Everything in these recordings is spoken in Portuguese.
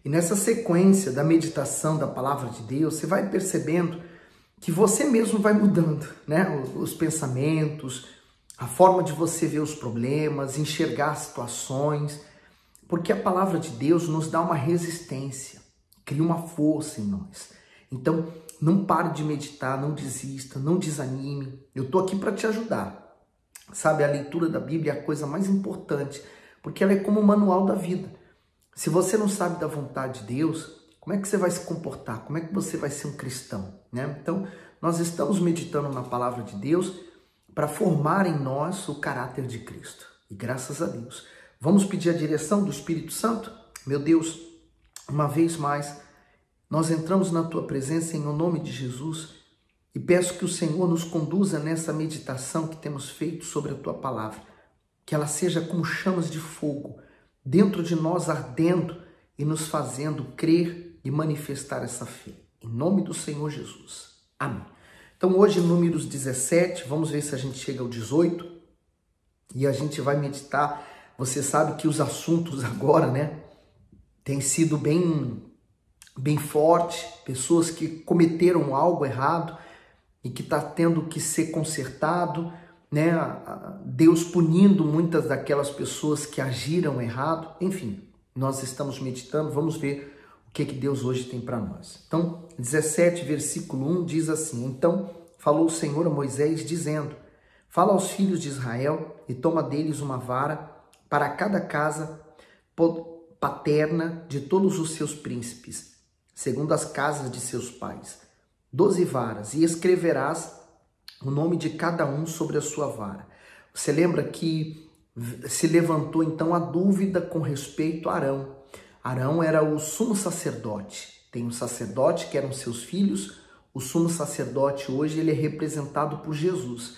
E nessa sequência da meditação da palavra de Deus, você vai percebendo que você mesmo vai mudando, né? Os pensamentos, a forma de você ver os problemas, enxergar situações, porque a palavra de Deus nos dá uma resistência, cria uma força em nós. Então, não pare de meditar, não desista, não desanime. Eu estou aqui para te ajudar. Sabe, a leitura da Bíblia é a coisa mais importante, porque ela é como o manual da vida. Se você não sabe da vontade de Deus, como é que você vai se comportar? Como é que você vai ser um cristão, né? Então, nós estamos meditando na palavra de Deus para formar em nós o caráter de Cristo. E graças a Deus. Vamos pedir a direção do Espírito Santo? Meu Deus, uma vez mais, nós entramos na tua presença em nome de Jesus e peço que o Senhor nos conduza nessa meditação que temos feito sobre a tua palavra. Que ela seja como chamas de fogo, dentro de nós ardendo e nos fazendo crer e manifestar essa fé. Em nome do Senhor Jesus. Amém. Então hoje, Números 17, vamos ver se a gente chega ao 18 e a gente vai meditar. Você sabe que os assuntos agora, né, têm sido bem forte, pessoas que cometeram algo errado e que está tendo que ser consertado, né? Deus punindo muitas daquelas pessoas que agiram errado. Enfim, nós estamos meditando, vamos ver o que Deus hoje tem para nós. Então, 17, versículo 1 diz assim: Então falou o Senhor a Moisés, dizendo: Fala aos filhos de Israel e toma deles uma vara para cada casa paterna de todos os seus príncipes, segundo as casas de seus pais, 12 varas, e escreverás o nome de cada um sobre a sua vara. Você lembra que se levantou então a dúvida com respeito a Arão. Arão era o sumo sacerdote. Tem um sacerdote que eram seus filhos. O sumo sacerdote hoje ele é representado por Jesus.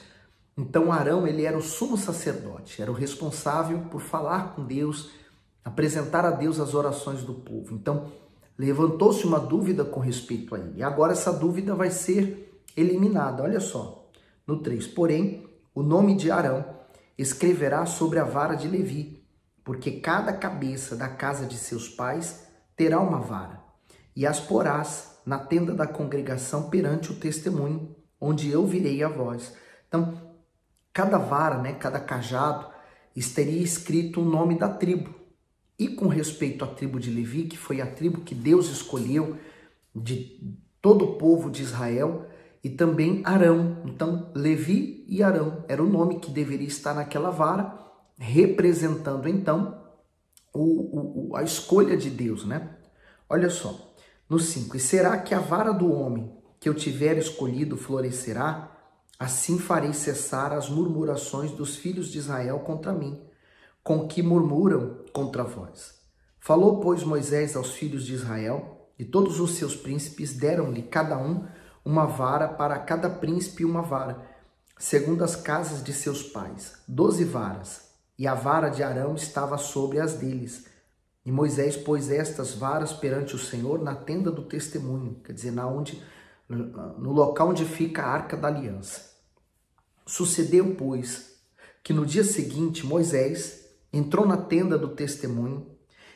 Então Arão ele era o sumo sacerdote, era o responsável por falar com Deus, apresentar a Deus as orações do povo. Então levantou-se uma dúvida com respeito a ele. E agora essa dúvida vai ser eliminada. Olha só, no 3. Porém, o nome de Arão escreverá sobre a vara de Levi, porque cada cabeça da casa de seus pais terá uma vara, e as porás na tenda da congregação perante o testemunho, onde eu virei a voz. Então, cada vara, né, cada cajado, estaria escrito o nome da tribo. E com respeito à tribo de Levi, que foi a tribo que Deus escolheu de todo o povo de Israel, e também Arão. Então, Levi e Arão era o nome que deveria estar naquela vara, representando então a escolha de Deus, né? Olha só, no 5. E será que a vara do homem que eu tiver escolhido florescerá? Assim farei cessar as murmurações dos filhos de Israel contra mim, com que murmuram contra vós. Falou, pois, Moisés aos filhos de Israel, e todos os seus príncipes deram-lhe cada um uma vara, para cada príncipe uma vara, segundo as casas de seus pais, 12 varas, e a vara de Arão estava sobre as deles. E Moisés pôs estas varas perante o Senhor na tenda do testemunho, quer dizer, no local onde fica a arca da aliança. Sucedeu, pois, que no dia seguinte Moisés entrou na tenda do testemunho,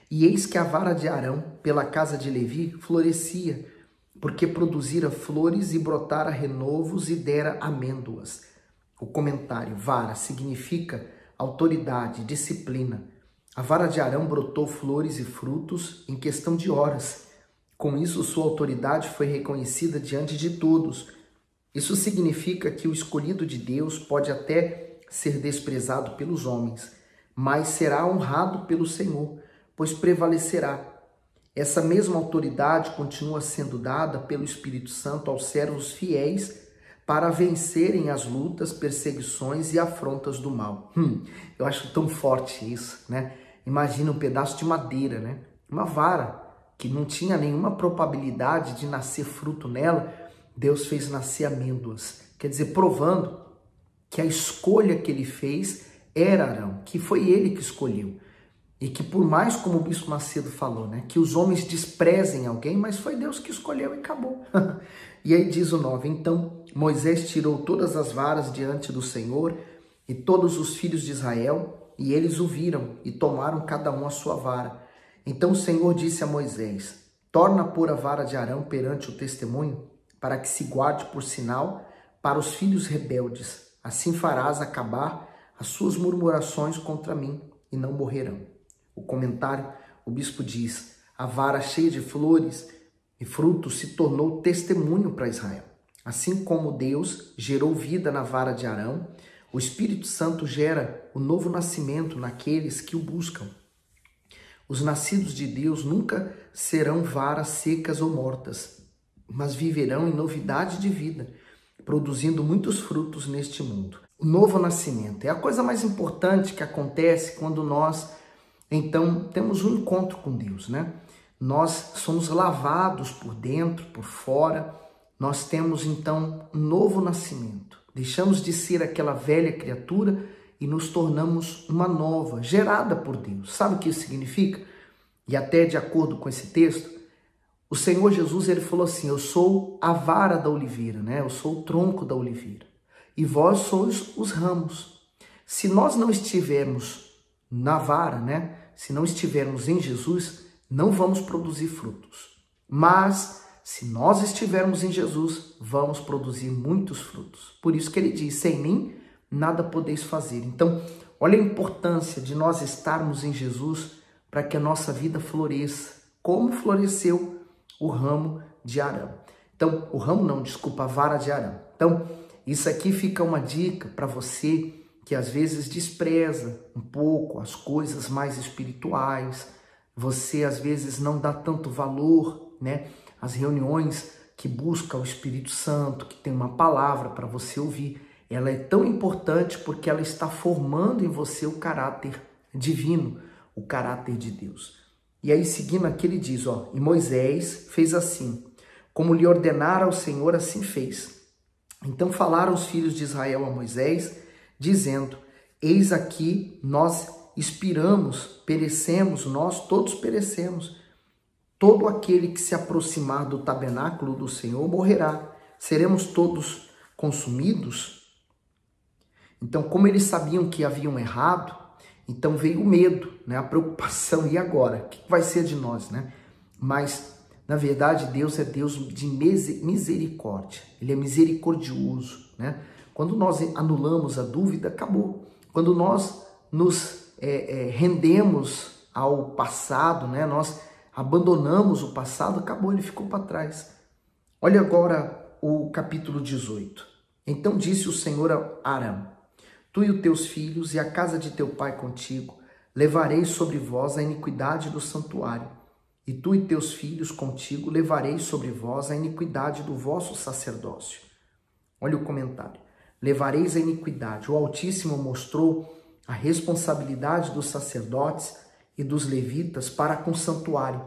e eis que a vara de Arão, pela casa de Levi, florescia, porque produzira flores e brotara renovos e dera amêndoas. O comentário: vara significa autoridade, disciplina. A vara de Arão brotou flores e frutos em questão de horas. Com isso, sua autoridade foi reconhecida diante de todos. Isso significa que o escolhido de Deus pode até ser desprezado pelos homens, mas será honrado pelo Senhor, pois prevalecerá. Essa mesma autoridade continua sendo dada pelo Espírito Santo aos servos fiéis para vencerem as lutas, perseguições e afrontas do mal. Eu acho tão forte isso, né? Imagina um pedaço de madeira, né? Uma vara que não tinha nenhuma probabilidade de nascer fruto nela, Deus fez nascer amêndoas. Quer dizer, provando que a escolha que ele fez era Arão, que foi ele que escolheu. E que por mais, como o Bispo Macedo falou, né, que os homens desprezem alguém, mas foi Deus que escolheu e acabou. E aí diz o 9, então Moisés tirou todas as varas diante do Senhor e todos os filhos de Israel, e eles o viram e tomaram cada um a sua vara. Então o Senhor disse a Moisés: torna a pôr a vara de Arão perante o testemunho, para que se guarde por sinal para os filhos rebeldes. Assim farás acabar as suas murmurações contra mim, e não morrerão. O comentário, o bispo diz: a vara cheia de flores e frutos se tornou testemunho para Israel. Assim como Deus gerou vida na vara de Arão, o Espírito Santo gera o novo nascimento naqueles que o buscam. Os nascidos de Deus nunca serão varas secas ou mortas, mas viverão em novidade de vida, produzindo muitos frutos neste mundo. O novo nascimento é a coisa mais importante que acontece quando nós, então, temos um encontro com Deus, né? Nós somos lavados por dentro, por fora, nós temos, então, um novo nascimento. Deixamos de ser aquela velha criatura e nos tornamos uma nova, gerada por Deus. Sabe o que isso significa? E até de acordo com esse texto, o Senhor Jesus, ele falou assim: eu sou a vara da oliveira, né? Eu sou o tronco da oliveira. E vós sois os ramos. Se nós não estivermos na vara, né? Se não estivermos em Jesus, não vamos produzir frutos. Mas, se nós estivermos em Jesus, vamos produzir muitos frutos. Por isso que ele diz: sem mim, nada podeis fazer. Então, olha a importância de nós estarmos em Jesus para que a nossa vida floresça, como floresceu o ramo de Arão. Então, a vara de Arão. Então, isso aqui fica uma dica para você que às vezes despreza um pouco as coisas mais espirituais, você às vezes não dá tanto valor, né, às reuniões que busca o Espírito Santo, que tem uma palavra para você ouvir. Ela é tão importante porque ela está formando em você o caráter divino, o caráter de Deus. E aí, seguindo aqui, ele diz, e Moisés fez assim, como lhe ordenara o Senhor, assim fez. Então falaram os filhos de Israel a Moisés, dizendo: eis aqui nós expiramos, perecemos, nós todos perecemos. Todo aquele que se aproximar do tabernáculo do Senhor morrerá. Seremos todos consumidos? Então, como eles sabiam que haviam errado, então veio o medo, né? A preocupação, e agora? O que vai ser de nós, né? Mas, na verdade, Deus é Deus de misericórdia. Ele é misericordioso, né? Quando nós anulamos a dúvida, acabou. Quando nós nos rendemos ao passado, né? Nós abandonamos o passado, acabou, ele ficou para trás. Olha agora o capítulo 18. Então disse o Senhor a Arão: tu e os teus filhos e a casa de teu pai contigo, levareis sobre vós a iniquidade do santuário, e tu e teus filhos contigo levareis sobre vós a iniquidade do vosso sacerdócio. Olha o comentário. Levareis a iniquidade. O Altíssimo mostrou a responsabilidade dos sacerdotes e dos levitas para com o santuário.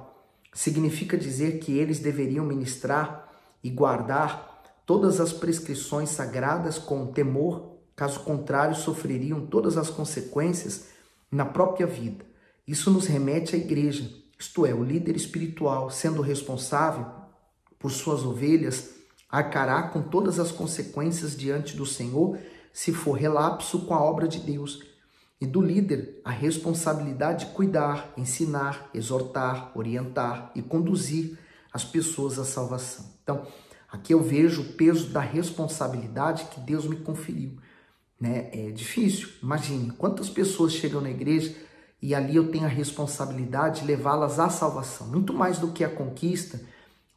Significa dizer que eles deveriam ministrar e guardar todas as prescrições sagradas com temor, caso contrário sofreriam todas as consequências na própria vida. Isso nos remete à igreja, isto é, o líder espiritual, sendo responsável por suas ovelhas, arcará com todas as consequências diante do Senhor se for relapso com a obra de Deus. E do líder a responsabilidade de cuidar, ensinar, exortar, orientar e conduzir as pessoas à salvação. Então, aqui eu vejo o peso da responsabilidade que Deus me conferiu, né? É difícil, imagine quantas pessoas chegam na igreja e ali eu tenho a responsabilidade de levá-las à salvação. Muito mais do que a conquista,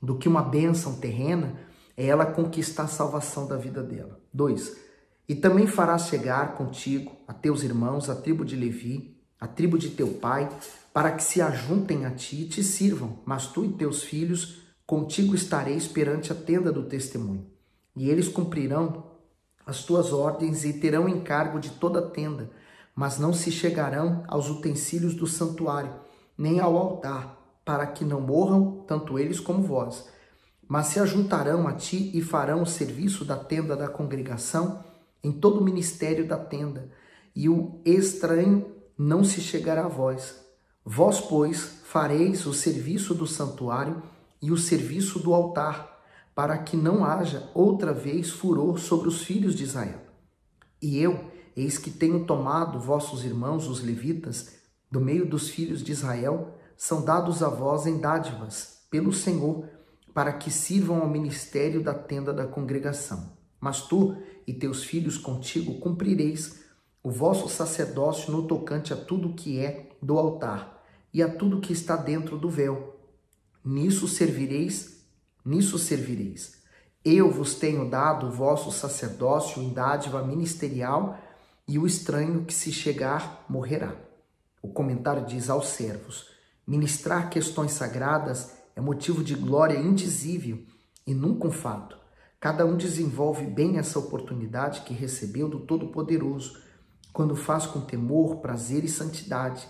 do que uma bênção terrena, é ela conquistar a salvação da vida dela. 2. E também farás chegar contigo a teus irmãos, a tribo de Levi, a tribo de teu pai, para que se ajuntem a ti e te sirvam, mas tu e teus filhos contigo estareis perante a tenda do testemunho. E eles cumprirão as tuas ordens e terão encargo de toda a tenda, mas não se chegarão aos utensílios do santuário, nem ao altar, para que não morram tanto eles como vós. Mas se ajuntarão a ti e farão o serviço da tenda da congregação, em todo o ministério da tenda, e o estranho não se chegará a vós. Vós, pois, fareis o serviço do santuário e o serviço do altar, para que não haja outra vez furor sobre os filhos de Israel. E eu, eis que tenho tomado vossos irmãos, os levitas, do meio dos filhos de Israel, são dados a vós em dádivas pelo Senhor, para que sirvam ao ministério da tenda da congregação. Mas tu e teus filhos contigo cumprireis o vosso sacerdócio no tocante a tudo que é do altar e a tudo que está dentro do véu. Nisso servireis. Eu vos tenho dado o vosso sacerdócio em dádiva ministerial, e o estranho que se chegar morrerá. O comentário diz aos servos: ministrar questões sagradas é motivo de glória indizível e nunca um fato. Cada um desenvolve bem essa oportunidade que recebeu do Todo-Poderoso, quando faz com temor, prazer e santidade.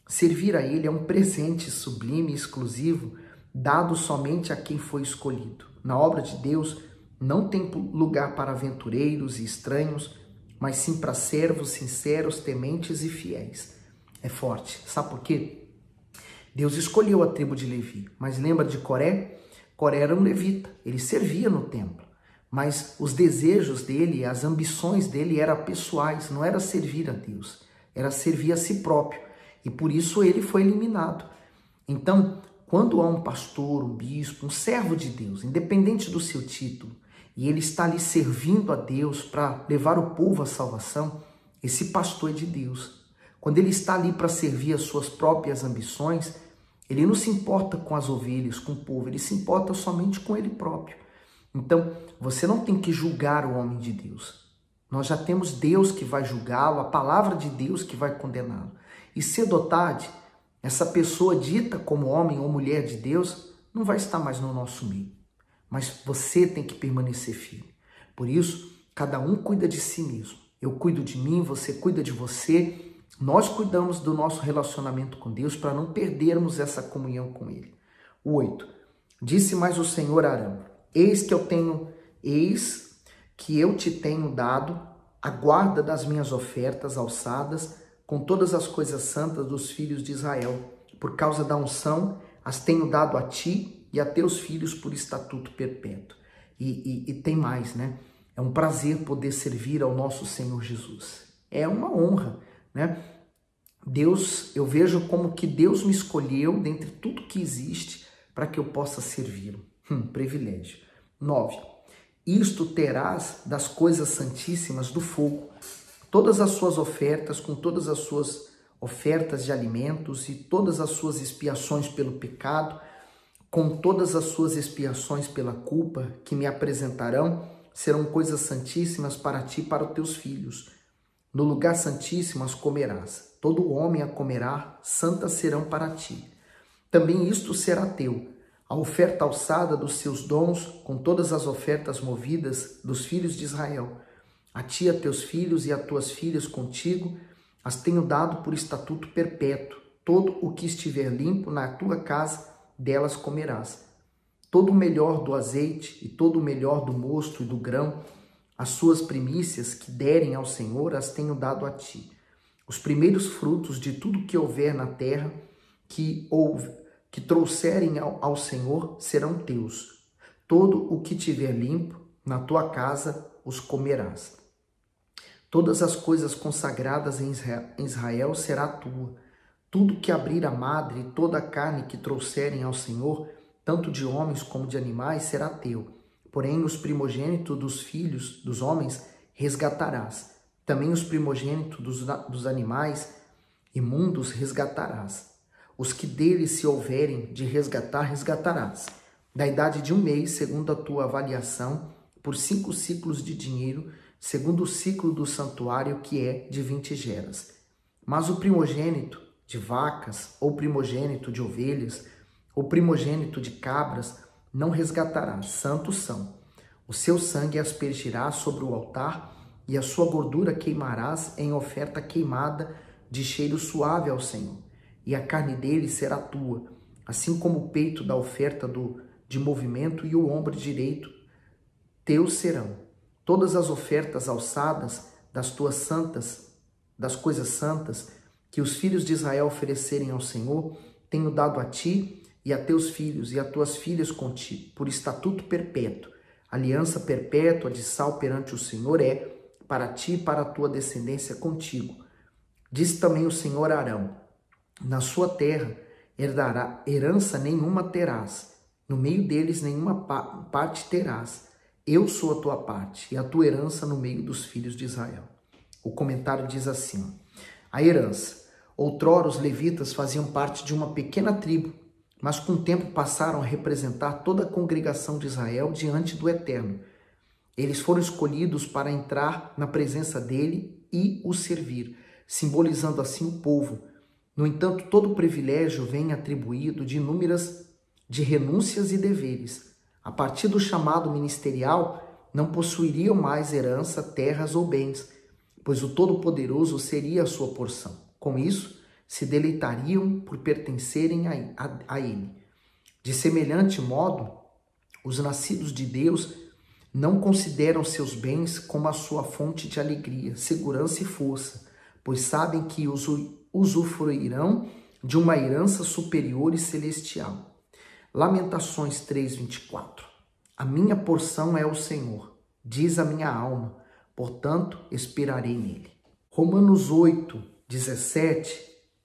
Servir a Ele é um presente sublime e exclusivo, dado somente a quem foi escolhido. Na obra de Deus não tem lugar para aventureiros e estranhos, mas sim para servos sinceros, tementes e fiéis. É forte. Sabe por quê? Deus escolheu a tribo de Levi, mas lembra de Coré? Coré era um levita, ele servia no templo, mas os desejos dele, as ambições dele eram pessoais, não era servir a Deus, era servir a si próprio, e por isso ele foi eliminado. Então, quando há um pastor, um bispo, um servo de Deus, independente do seu título, e ele está ali servindo a Deus para levar o povo à salvação, esse pastor é de Deus. Quando ele está ali para servir as suas próprias ambições, ele não se importa com as ovelhas, com o povo, ele se importa somente com ele próprio. Então, você não tem que julgar o homem de Deus. Nós já temos Deus que vai julgá-lo, a palavra de Deus que vai condená-lo. E cedo ou tarde, essa pessoa dita como homem ou mulher de Deus não vai estar mais no nosso meio. Mas você tem que permanecer firme. Por isso, cada um cuida de si mesmo. Eu cuido de mim, você cuida de você. Nós cuidamos do nosso relacionamento com Deus para não perdermos essa comunhão com Ele. 8. Disse mais o Senhor a Arão: eis que eu te tenho dado a guarda das minhas ofertas alçadas com todas as coisas santas dos filhos de Israel. Por causa da unção, as tenho dado a ti e a teus filhos por estatuto perpétuo. E tem mais, né? É um prazer poder servir ao nosso Senhor Jesus. É uma honra, né? Deus, eu vejo como que Deus me escolheu dentre tudo que existe para que eu possa servi-lo. Privilégio. 9. Isto terás das coisas santíssimas do fogo, todas as suas ofertas, com todas as suas ofertas de alimentos e todas as suas expiações pelo pecado, com todas as suas expiações pela culpa que me apresentarão, serão coisas santíssimas para ti e para os teus filhos. No lugar santíssimo as comerás. Todo homem a comerá, santas serão para ti. Também isto será teu, a oferta alçada dos seus dons, com todas as ofertas movidas dos filhos de Israel. A ti, a teus filhos e a tuas filhas contigo, as tenho dado por estatuto perpétuo. Todo o que estiver limpo na tua casa, delas comerás. Todo o melhor do azeite e todo o melhor do mosto e do grão, as suas primícias que derem ao Senhor, as tenho dado a ti. Os primeiros frutos de tudo que houver na terra, que trouxerem ao Senhor, serão teus. Todo o que tiver limpo na tua casa, os comerás. Todas as coisas consagradas em Israel será tua. Tudo que abrir a madre e toda a carne que trouxerem ao Senhor, tanto de homens como de animais, será teu. Porém, os primogênitos dos filhos dos homens resgatarás. Também os primogênitos dos animais imundos resgatarás. Os que deles se houverem de resgatar, resgatarás. Da idade de 1 mês, segundo a tua avaliação, por 5 ciclos de dinheiro, segundo o ciclo do santuário, que é de 20 geras. Mas o primogênito de vacas, ou primogênito de ovelhas, ou primogênito de cabras, não resgatarás, santos são. O seu sangue aspergirás sobre o altar, e a sua gordura queimarás em oferta queimada de cheiro suave ao Senhor. E a carne dele será tua, assim como o peito da oferta de movimento e o ombro direito teus serão. Todas as ofertas alçadas das coisas santas, que os filhos de Israel oferecerem ao Senhor, tenho dado a ti e a teus filhos e a tuas filhas contigo, por estatuto perpétuo. Aliança perpétua de sal perante o Senhor é para ti e para a tua descendência contigo. Disse também o Senhor a Arão: na sua terra herança nenhuma terás, no meio deles nenhuma parte terás. Eu sou a tua parte e a tua herança no meio dos filhos de Israel. O comentário diz assim, a herança. Outrora os levitas faziam parte de uma pequena tribo, mas com o tempo passaram a representar toda a congregação de Israel diante do Eterno. Eles foram escolhidos para entrar na presença dele e o servir, simbolizando assim o povo. No entanto, todo o privilégio vem atribuído de renúncias e deveres. A partir do chamado ministerial, não possuiriam mais herança, terras ou bens, pois o Todo-Poderoso seria a sua porção. Com isso, se deleitariam por pertencerem a ele. De semelhante modo, os nascidos de Deus não consideram seus bens como a sua fonte de alegria, segurança e força, pois sabem que usufruirão de uma herança superior e celestial. Lamentações 3:24. A minha porção é o Senhor, diz a minha alma, portanto esperarei nele. Romanos 8:17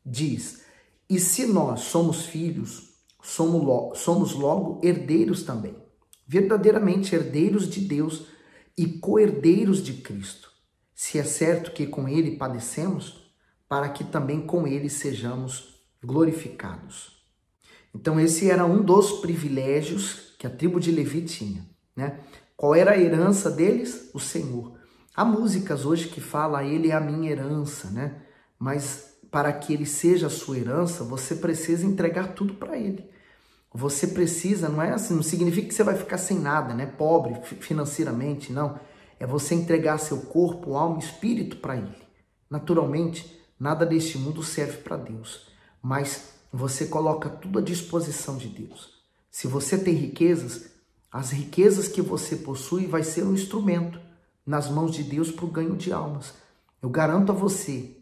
diz, e se nós somos filhos, somos logo herdeiros também, verdadeiramente herdeiros de Deus e co-herdeiros de Cristo, se é certo que com ele padecemos, para que também com ele sejamos glorificados. Então esse era um dos privilégios que a tribo de Levi tinha, né? Qual era a herança deles? O Senhor. Há músicas hoje que falam, ele é a minha herança, né? Mas para que ele seja a sua herança, você precisa entregar tudo para ele. Você precisa, não é assim, não significa que você vai ficar sem nada, né? Pobre financeiramente, não. É você entregar seu corpo, alma e espírito para ele. Naturalmente, nada deste mundo serve para Deus, mas você coloca tudo à disposição de Deus. Se você tem riquezas, as riquezas que você possui vai ser um instrumento nas mãos de Deus para o ganho de almas. Eu garanto a você,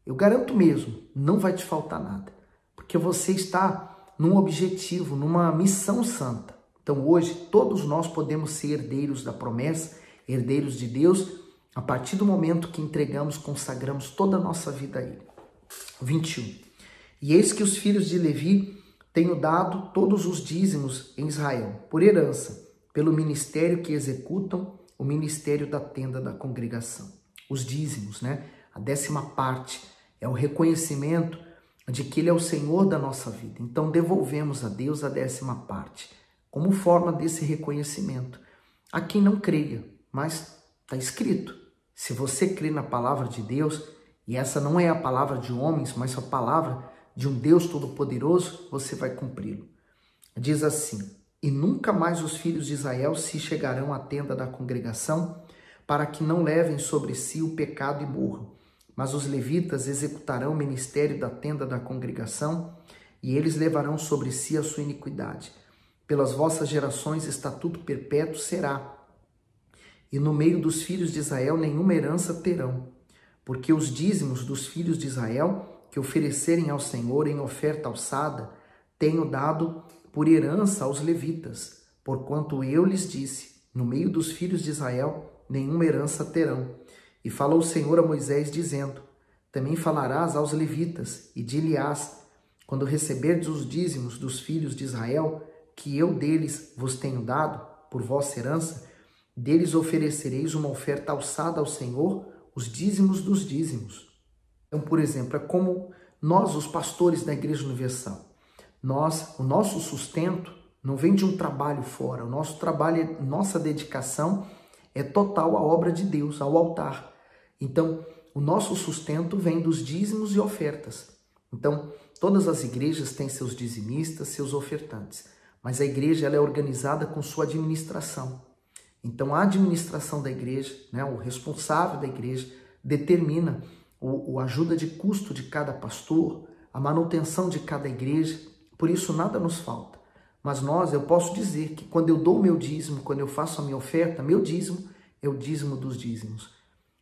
eu garanto mesmo, não vai te faltar nada, porque você está num objetivo, numa missão santa. Então hoje todos nós podemos ser herdeiros da promessa, herdeiros de Deus, a partir do momento que entregamos, consagramos toda a nossa vida a Ele. 21. E eis que os filhos de Levi tenho dado todos os dízimos em Israel, por herança, pelo ministério que executam, o ministério da tenda da congregação. Os dízimos, né? A 10ª parte é o reconhecimento de que Ele é o Senhor da nossa vida. Então devolvemos a Deus a 10ª parte, como forma desse reconhecimento. A quem não creia, mas está escrito. Se você crê na palavra de Deus, e essa não é a palavra de homens, mas a palavra de um Deus Todo-Poderoso, você vai cumpri-lo. Diz assim, e nunca mais os filhos de Israel se chegarão à tenda da congregação, para que não levem sobre si o pecado e morram. Mas os levitas executarão o ministério da tenda da congregação, e eles levarão sobre si a sua iniquidade. Pelas vossas gerações, estatuto perpétuo será. E no meio dos filhos de Israel nenhuma herança terão, porque os dízimos dos filhos de Israel que oferecerem ao Senhor em oferta alçada, tenho dado por herança aos levitas, porquanto eu lhes disse, no meio dos filhos de Israel nenhuma herança terão. E falou o Senhor a Moisés, dizendo, também falarás aos levitas, e dir-lhe-ás, quando receberdes os dízimos dos filhos de Israel, que eu deles vos tenho dado, por vossa herança, deles oferecereis uma oferta alçada ao Senhor, os dízimos dos dízimos. Então, por exemplo, é como nós, os pastores da Igreja Universal, o nosso sustento não vem de um trabalho fora, o nosso trabalho, nossa dedicação é total à obra de Deus, ao altar. Então, o nosso sustento vem dos dízimos e ofertas. Então, todas as igrejas têm seus dizimistas, seus ofertantes, mas a igreja ela é organizada com sua administração. Então, a administração da igreja, né, o responsável da igreja, determina a ajuda de custo de cada pastor, a manutenção de cada igreja, por isso nada nos falta. Mas eu posso dizer que quando eu dou o meu dízimo, quando eu faço a minha oferta, meu dízimo é o dízimo dos dízimos.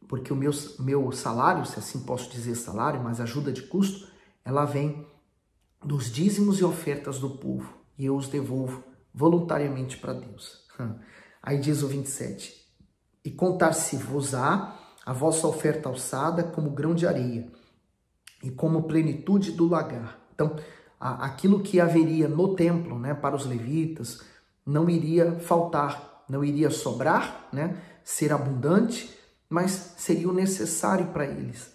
Porque o meu salário, se assim posso dizer salário, mas ajuda de custo, ela vem dos dízimos e ofertas do povo. E eu os devolvo voluntariamente para Deus. Aí diz o 27, e contar-se-vos-á a vossa oferta alçada como grão de areia, e como plenitude do lagar. Então, aquilo que haveria no templo, né, para os levitas, não iria faltar, não iria sobrar, né, ser abundante, mas seria o necessário para eles.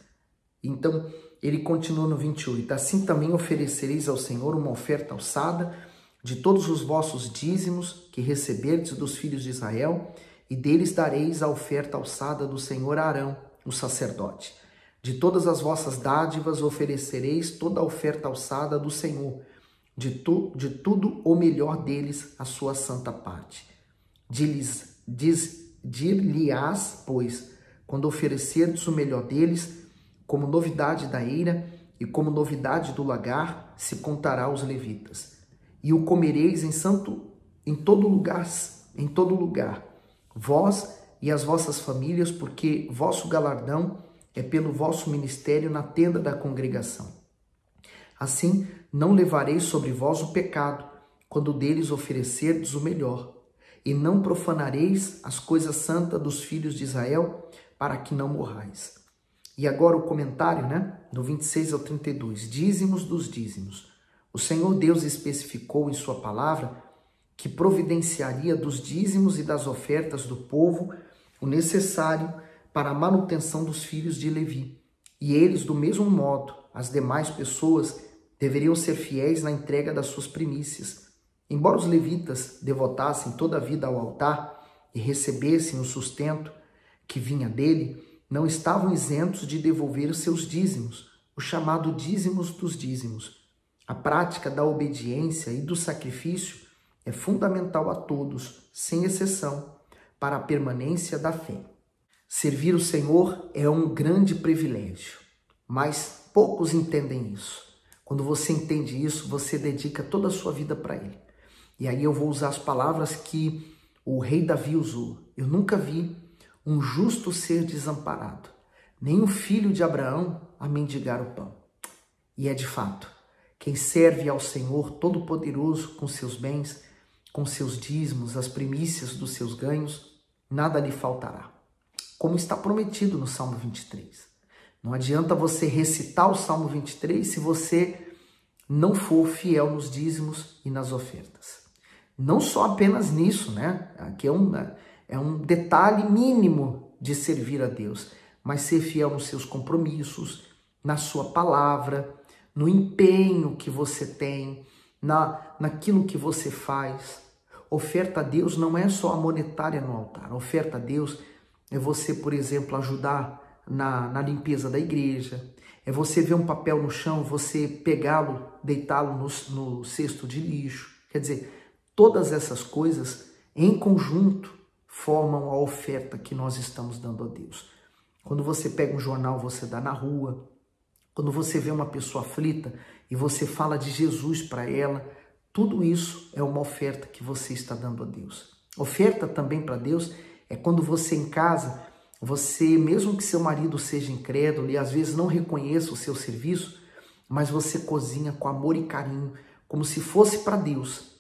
Então, ele continua no 28, assim também oferecereis ao Senhor uma oferta alçada de todos os vossos dízimos que receberdes dos filhos de Israel, e deles dareis a oferta alçada do Senhor a Arão, o sacerdote. De todas as vossas dádivas oferecereis toda a oferta alçada do Senhor, de tudo o melhor deles a sua santa parte. Dir-lhe-ás, pois, quando oferecerdes o melhor deles, como novidade da eira e como novidade do lagar, se contará aos levitas. E o comereis em todo lugar, vós e as vossas famílias, porque vosso galardão é pelo vosso ministério na tenda da congregação. Assim, não levareis sobre vós o pecado, quando deles oferecerdes o melhor, e não profanareis as coisas santas dos filhos de Israel, para que não morrais. E agora o comentário, né, do 26 ao 32, dízimos dos dízimos. O Senhor Deus especificou em sua palavra que providenciaria dos dízimos e das ofertas do povo o necessário para a manutenção dos filhos de Levi. E eles, do mesmo modo, as demais pessoas, deveriam ser fiéis na entrega das suas primícias. Embora os levitas devotassem toda a vida ao altar e recebessem o sustento que vinha dele, não estavam isentos de devolver os seus dízimos, o chamado dízimos dos dízimos. A prática da obediência e do sacrifício é fundamental a todos, sem exceção, para a permanência da fé. Servir o Senhor é um grande privilégio, mas poucos entendem isso. Quando você entende isso, você dedica toda a sua vida para Ele. E aí eu vou usar as palavras que o rei Davi usou. Eu nunca vi um justo ser desamparado, nem um filho de Abraão a mendigar o pão. E é de fato, quem serve ao Senhor Todo-Poderoso com seus bens, com seus dízimos, as primícias dos seus ganhos, nada lhe faltará. Como está prometido no Salmo 23. Não adianta você recitar o Salmo 23 se você não for fiel nos dízimos e nas ofertas. Não só apenas nisso, né? Aqui é um detalhe mínimo de servir a Deus, mas ser fiel nos seus compromissos, na sua palavra, no empenho que você tem, naquilo que você faz. Oferta a Deus não é só a monetária no altar. Oferta a Deus é você, por exemplo, ajudar na limpeza da igreja. É você ver um papel no chão, você pegá-lo, deitá-lo no cesto de lixo. Quer dizer, todas essas coisas em conjunto formam a oferta que nós estamos dando a Deus. Quando você pega um jornal, você dá na rua. Quando você vê uma pessoa aflita e você fala de Jesus para ela, tudo isso é uma oferta que você está dando a Deus. Oferta também para Deus é quando você em casa, você, mesmo que seu marido seja incrédulo e às vezes não reconheça o seu serviço, mas você cozinha com amor e carinho, como se fosse para Deus.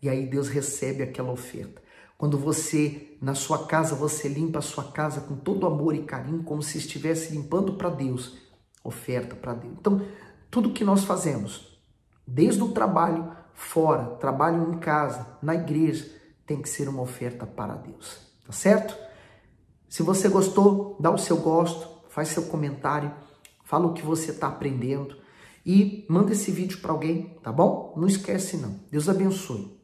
E aí Deus recebe aquela oferta. Quando você, na sua casa, você limpa a sua casa com todo amor e carinho, como se estivesse limpando para Deus. Oferta para Deus. Então, tudo que nós fazemos, desde o trabalho fora, trabalho em casa, na igreja, tem que ser uma oferta para Deus. Tá certo? Se você gostou, dá o seu gosto, faz seu comentário, fala o que você está aprendendo e manda esse vídeo para alguém, tá bom? Não esquece não. Deus abençoe.